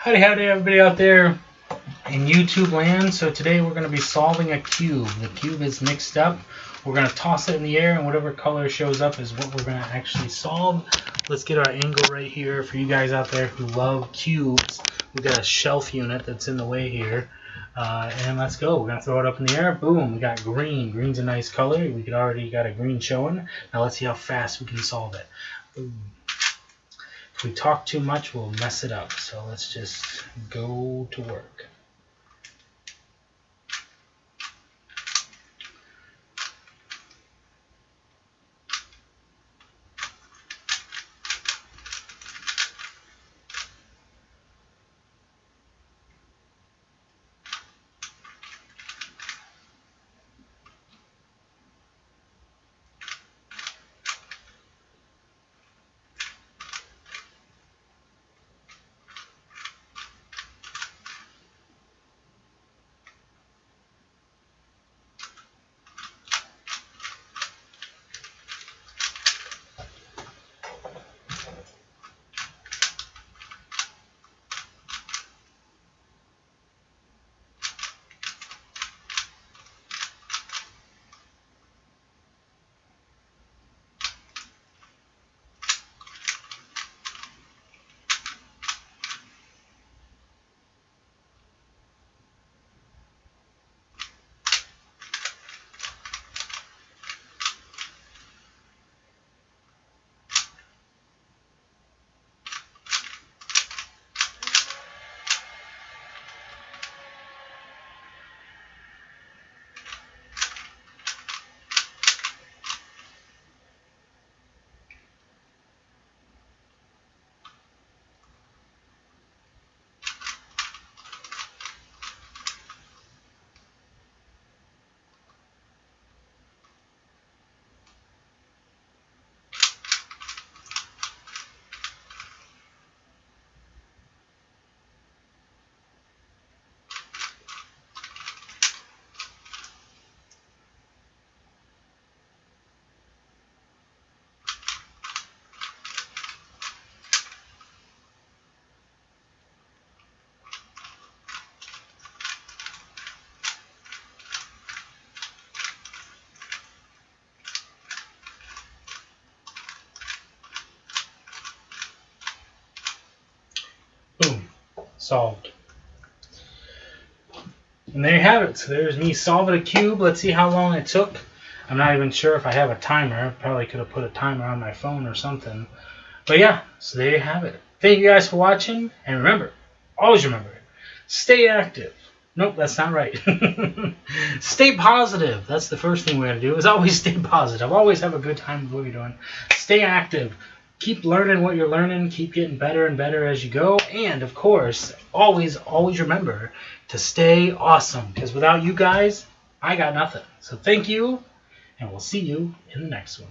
Howdy, howdy, everybody out there in YouTube land. So today we're going to be solving a cube. The cube is mixed up. We're going to toss it in the air, and whatever color shows up is what we're going to actually solve. Let's get our angle right here for you guys out there who love cubes. We've got a shelf unit that's in the way here. And let's go. We're going to throw it up in the air. Boom. We got green. Green's a nice color. We could already got a green showing. Now let's see how fast we can solve it. Boom. If we talk too much, we'll mess it up. So let's just go to work. Boom. Solved. And there you have it. So there's me solving a cube. Let's see how long it took. I'm not even sure if I have a timer. I probably could have put a timer on my phone or something. But yeah, so there you have it. Thank you guys for watching. And remember, always remember, stay active. Nope, that's not right. Stay positive. That's the first thing we got to do, is always stay positive. Always have a good time with what you're doing. Stay active. Keep learning what you're learning. Keep getting better and better as you go. And, of course, always remember to stay awesome. Because without you guys, I got nothing. So thank you, and we'll see you in the next one.